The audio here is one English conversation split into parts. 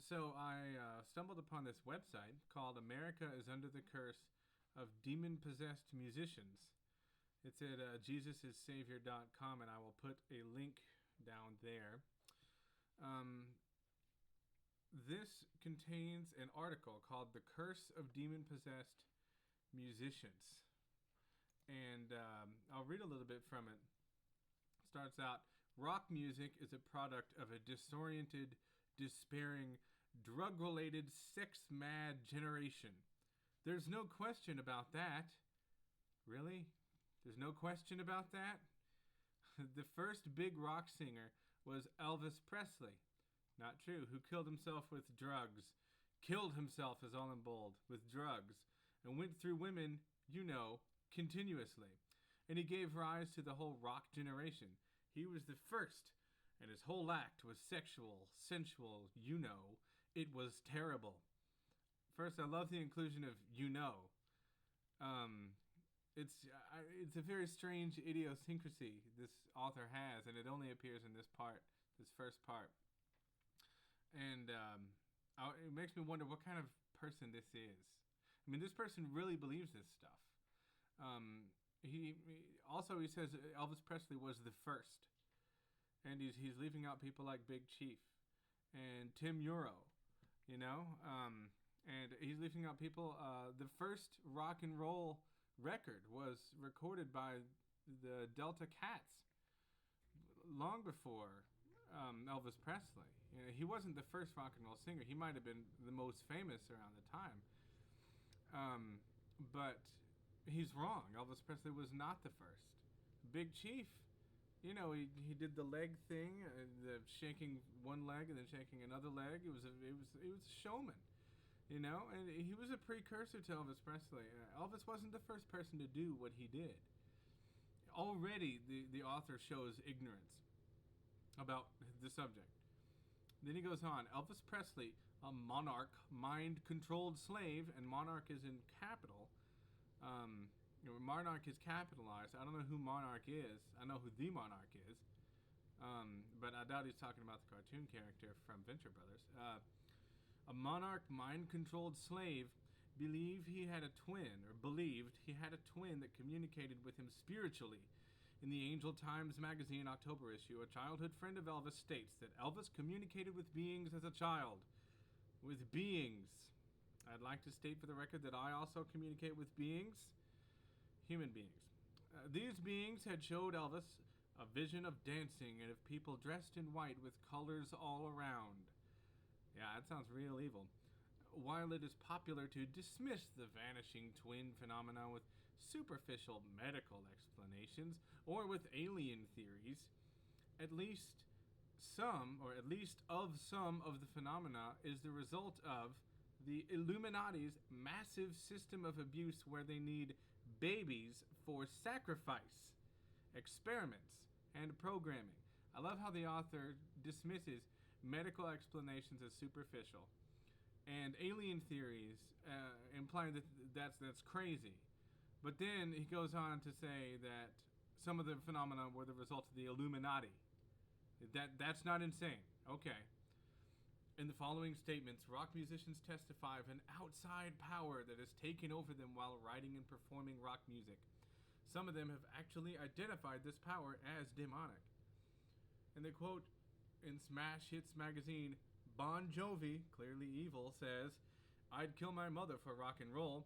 So I stumbled upon this website called America is Under the Curse of Demon-Possessed Musicians. It's at jesusissavior.com, and I will put a link down there. This contains an article called The Curse of Demon-Possessed Musicians. And I'll read a little bit from it. It starts out, rock music is a product of a disoriented, despairing, drug-related, sex-mad generation. There's no question about that. Really? There's no question about that? The first big rock singer was Elvis Presley. Not true. Who killed himself with drugs. Killed himself, is all in bold, with drugs. And went through women, continuously. And he gave rise to the whole rock generation. He was the first. And his whole act was sexual, sensual, It was terrible. First, I love the inclusion of It's a very strange idiosyncrasy this author has, and it only appears in this first part. And it makes me wonder what kind of person this is. I mean, this person really believes this stuff. He says Elvis Presley was the first. And he's leaving out people like Big Chief and Tim Euro, and he's leaving out people. The first rock and roll record was recorded by the Delta Cats long before Elvis Presley. He wasn't the first rock and roll singer. He might have been the most famous around the time. But he's wrong. Elvis Presley was not the first. Big Chief, he did the leg thing, the shaking one leg and then shaking another leg. It was a showman, and he was a precursor to Elvis Presley. Elvis wasn't the first person to do what he did. Already, the author shows ignorance about the subject. Then he goes on. Elvis Presley, a monarch, mind-controlled slave, and monarch is in capital. Monarch is capitalized. I don't know who Monarch is. I know who the Monarch is. But I doubt he's talking about the cartoon character from Venture Brothers. A monarch mind-controlled slave believed he had a twin that communicated with him spiritually. In the Angel Times magazine October issue, a childhood friend of Elvis states that Elvis communicated with beings as a child. With beings. I'd like to state for the record that I also communicate with beings. Human beings. These beings had showed Elvis a vision of dancing and of people dressed in white with colors all around. Yeah, that sounds real evil. While it is popular to dismiss the vanishing twin phenomena with superficial medical explanations or with alien theories, at least some of the phenomena is the result of the Illuminati's massive system of abuse where they need babies for sacrifice, experiments, and programming. I love how the author dismisses medical explanations as superficial and alien theories, implying that that's crazy. But then he goes on to say that some of the phenomena were the result of the Illuminati. That's not insane. Okay. In the following statements, rock musicians testify of an outside power that has taken over them while writing and performing rock music. Some of them have actually identified this power as demonic. And they quote in Smash Hits magazine, Bon Jovi, clearly evil, says, "I'd kill my mother for rock and roll.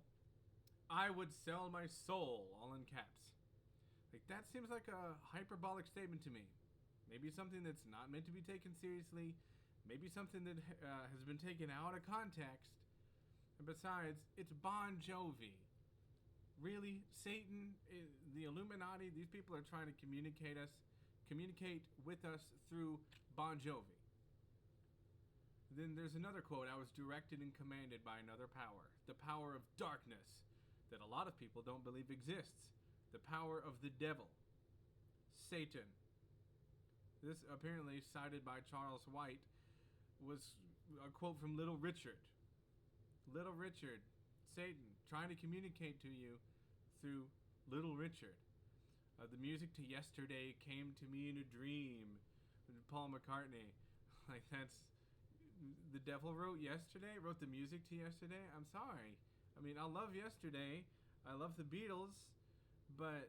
I would sell my soul," all in caps. That seems like a hyperbolic statement to me. Maybe something that's not meant to be taken seriously. Maybe something that has been taken out of context. And besides, it's Bon Jovi. Really? Satan, the Illuminati, these people are trying to communicate with us through Bon Jovi. Then there's another quote, "I was directed and commanded by another power. The power of darkness that a lot of people don't believe exists. The power of the devil. Satan." This, apparently cited by Charles White, was a quote from Little Richard. Little Richard, Satan, trying to communicate to you through Little Richard. The music to Yesterday came to me in a dream. Paul McCartney. That's the devil wrote yesterday, wrote the music to yesterday. I'm sorry. I mean, I love yesterday. I love the Beatles, but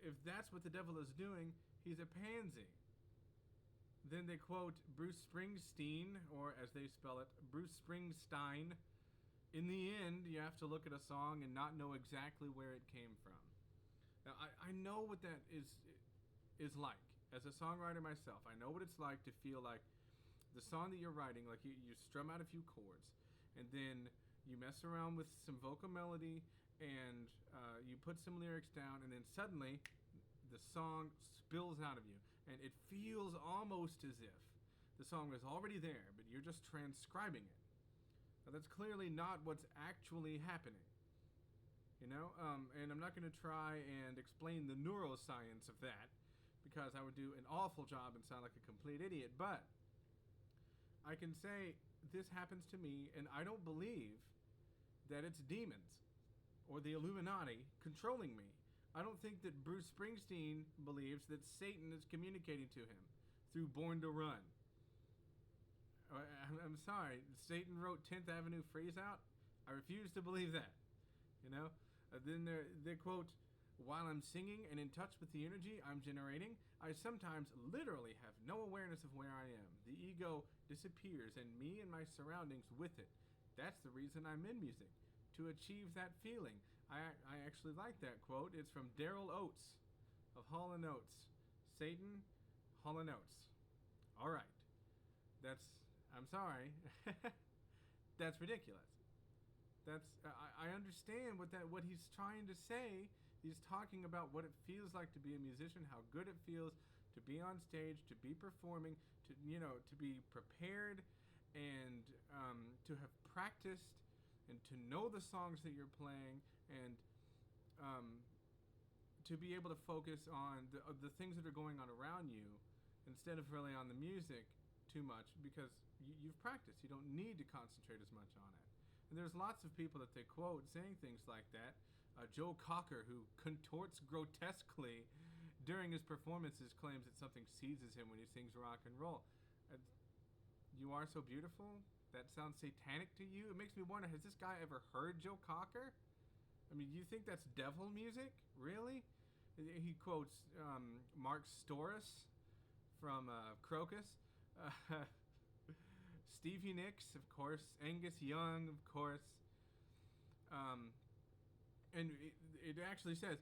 if that's what the devil is doing, he's a pansy. Then they quote Bruce Springsteen, or as they spell it, Bruce Springsteen. In the end, you have to look at a song and not know exactly where it came from. Now, I know what that is like. As a songwriter myself, I know what it's like to feel like the song that you're writing, like you strum out a few chords, and then you mess around with some vocal melody, and you put some lyrics down, and then suddenly the song spills out of you, and it feels almost as if the song was already there, but you're just transcribing it. Now, that's clearly not what's actually happening. And I'm not going to try and explain the neuroscience of that, because I would do an awful job and sound like a complete idiot. But I can say this happens to me, and I don't believe that it's demons or the Illuminati controlling me. I don't think that Bruce Springsteen believes that Satan is communicating to him through Born to Run. I'm sorry, Satan wrote 10th Avenue Freeze Out? I refuse to believe that. Then they quote, while I'm singing and in touch with the energy I'm generating, I sometimes literally have no awareness of where I am. The ego disappears, and me and my surroundings with it. That's the reason I'm in music, to achieve that feeling. I actually like that quote. It's from Daryl Oates of Hall & Oates. Satan, Hall & Oates. All right. I'm sorry. That's ridiculous. I understand what he's trying to say. He's talking about what it feels like to be a musician, how good it feels to be on stage, to be performing, to be prepared, and to have practiced, and to know the songs that you're playing, and to be able to focus on the things that are going on around you instead of really on the music too much, because you've practiced. You don't need to concentrate as much on it. And there's lots of people that they quote saying things like that. Joe Cocker, who contorts grotesquely during his performances, claims that something seizes him when he sings rock and roll. You are so beautiful? That sounds satanic to you? It makes me wonder, has this guy ever heard Joe Cocker? I mean, do you think that's devil music? Really? He quotes Mark Storis from Crocus. Stevie Nicks, of course. Angus Young, of course. And it actually says,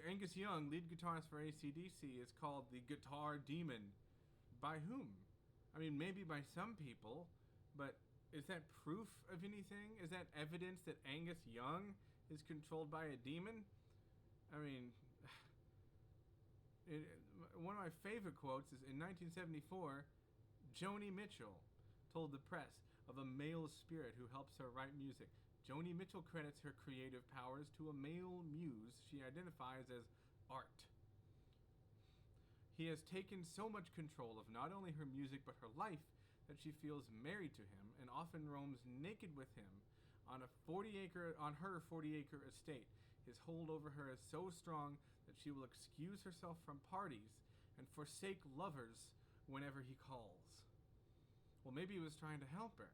Angus Young, lead guitarist for AC/DC, is called the guitar demon. By whom? I mean, maybe by some people, but is that proof of anything? Is that evidence that Angus Young is controlled by a demon? I mean, one of my favorite quotes is in 1974, Joni Mitchell told the press of a male spirit who helps her write music. Joni Mitchell credits her creative powers to a male muse she identifies as art. He has taken so much control of not only her music but her life that she feels married to him and often roams naked with him on her 40-acre estate. His hold over her is so strong that she will excuse herself from parties and forsake lovers whenever he calls. Well, maybe he was trying to help her.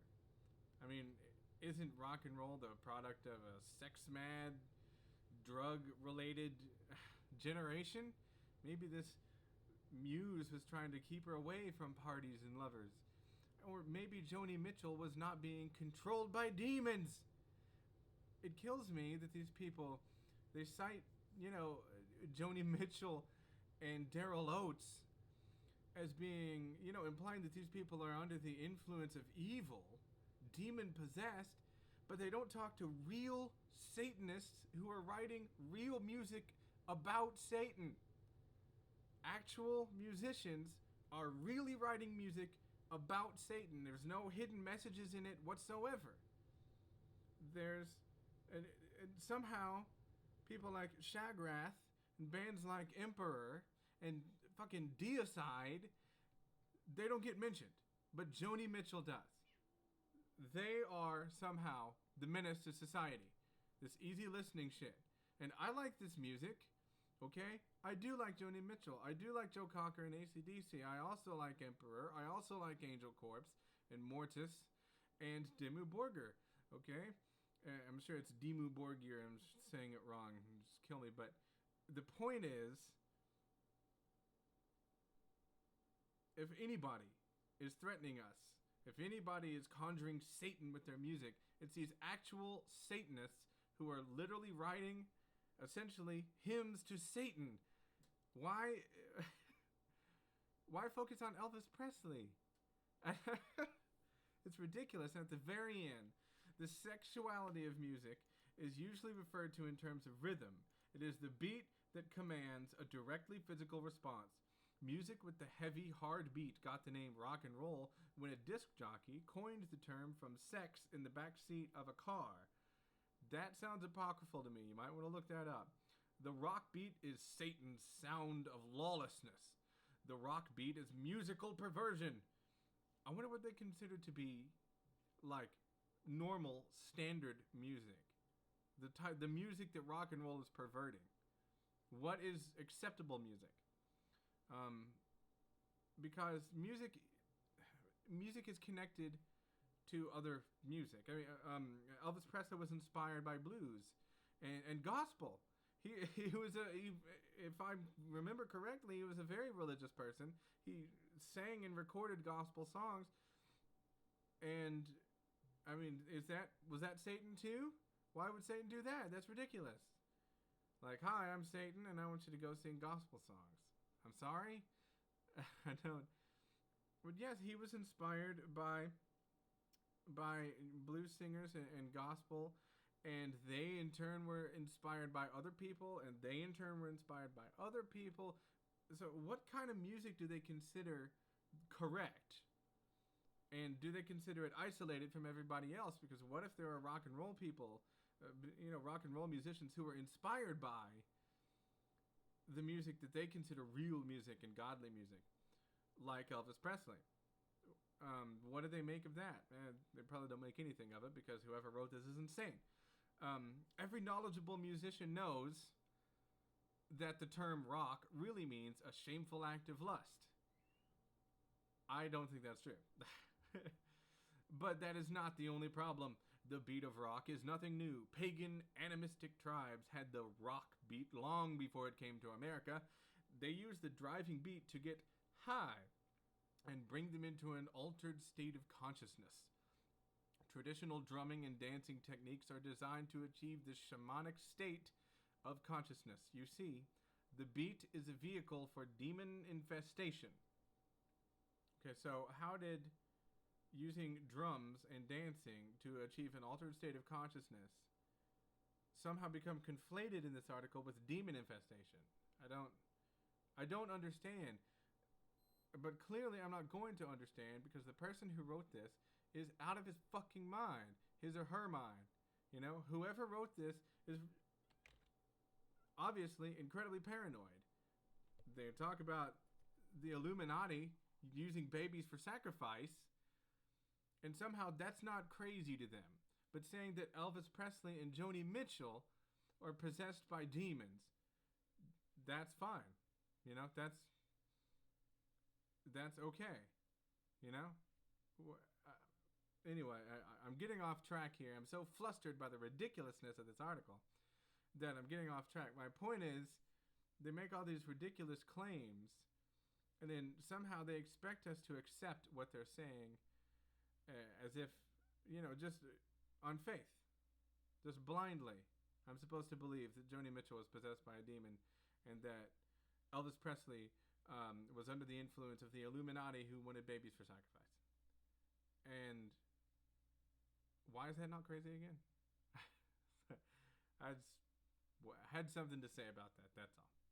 I mean, isn't rock and roll the product of a sex-mad, drug-related generation? Maybe this muse was trying to keep her away from parties and lovers. Or maybe Joni Mitchell was not being controlled by demons. It kills me that these people, they cite, Joni Mitchell and Daryl Oates as being, implying that these people are under the influence of evil, demon-possessed, but they don't talk to real Satanists who are writing real music about Satan. Actual musicians are really writing music about Satan. There's no hidden messages in it whatsoever. And somehow people like Shagrath and bands like Emperor and fucking Deicide, they don't get mentioned, but Joni Mitchell does. They are somehow the menace to society. This easy listening shit. And I like this music, okay? I do like Joni Mitchell. I do like Joe Cocker and AC/DC. I also like Emperor. I also like Angel Corpse. and Mortis and Dimmu Borgir. Okay? I'm sure it's Dimmu Borgir. I'm saying it wrong. Just kill me. But the point is, if anybody is threatening us, if anybody is conjuring Satan with their music, it's these actual Satanists who are literally writing, essentially, hymns to Satan. Why focus on Elvis Presley? It's ridiculous. And at the very end, the sexuality of music is usually referred to in terms of rhythm. It is the beat that commands a directly physical response. Music with the heavy, hard beat got the name rock and roll when a disc jockey coined the term from sex in the back seat of a car. That sounds apocryphal to me. You might want to look that up. The rock beat is Satan's sound of lawlessness. The rock beat is musical perversion. I wonder what they consider to be, like, normal, standard music. The music that rock and roll is perverting. What is acceptable music? Because music is connected to other music. I mean, Elvis Presley was inspired by blues and gospel. He was if I remember correctly, he was a very religious person. He sang and recorded gospel songs. And I mean, was that Satan too? Why would Satan do that? That's ridiculous. Like, hi, I'm Satan, and I want you to go sing gospel songs. I'm sorry? I don't. But yes, he was inspired by blues singers and gospel, and they in turn were inspired by other people, and they in turn were inspired by other people. So what kind of music do they consider correct? And do they consider it isolated from everybody else? Because what if there are rock and roll people, rock and roll musicians who are inspired by the music that they consider real music and godly music, like Elvis Presley? What do they make of that? They probably don't make anything of it, because whoever wrote this is insane. Every knowledgeable musician knows that the term rock really means a shameful act of lust. I don't think that's true. But that is not the only problem. The beat of rock is nothing new. Pagan, animistic tribes had the rock beat long before it came to America. They used the driving beat to get high and bring them into an altered state of consciousness. Traditional drumming and dancing techniques are designed to achieve this shamanic state of consciousness. You see, the beat is a vehicle for demon infestation. Okay, so how did using drums and dancing to achieve an altered state of consciousness somehow become conflated in this article with demon infestation? I don't understand. But clearly I'm not going to understand, because the person who wrote this is out of his fucking mind. His or her mind. Whoever wrote this is obviously incredibly paranoid. They talk about the Illuminati using babies for sacrifice, and somehow that's not crazy to them. But saying that Elvis Presley and Joni Mitchell are possessed by demons, that's fine. That's okay. Anyway, I'm getting off track here. I'm so flustered by the ridiculousness of this article that I'm getting off track. My point is, they make all these ridiculous claims, and then somehow they expect us to accept what they're saying as if, just on faith. Just blindly. I'm supposed to believe that Joni Mitchell was possessed by a demon, and that Elvis Presley was under the influence of the Illuminati who wanted babies for sacrifice. And why is that not crazy again? I had something to say about that, that's all.